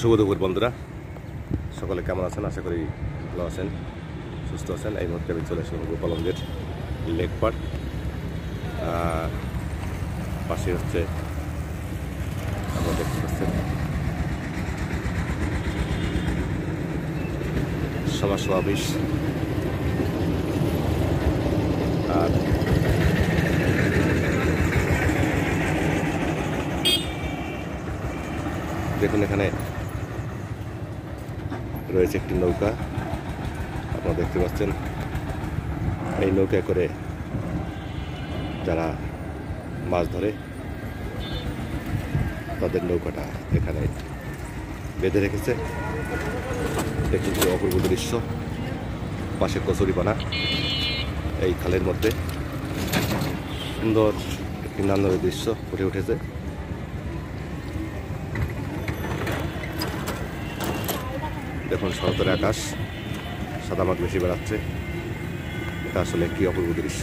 শুভ দুপুর বন্ধুরা, সকলে কেমন আছেন? আশা করি ভালো আছেন, সুস্থ আছেন। এই মুহূর্তে আমি চলে আসলাম গোপালগঞ্জের লেক পার্ক। পাশে হচ্ছে আপনারা দেখতে পাচ্ছেন সমাজ সমাবেশ। আর দেখুন, এখানে রয়েছে একটি নৌকা, আপনারা দেখতে পাচ্ছেন। এই নৌকায় করে যারা মাছ ধরে তাদের নৌকাটা এখানে বেঁধে রেখেছে। দেখুন কি অপূর্ব দৃশ্য, পাশে কচুরিপানা, এই খালের মধ্যে সুন্দর একটি নান্দনিক দৃশ্য ফুটে উঠেছে। দেখুন শরতের আকাশ, সাদা মাছ বেশি বেড়াচ্ছে। এটা আসলে কি অপূর্ব দৃশ্য।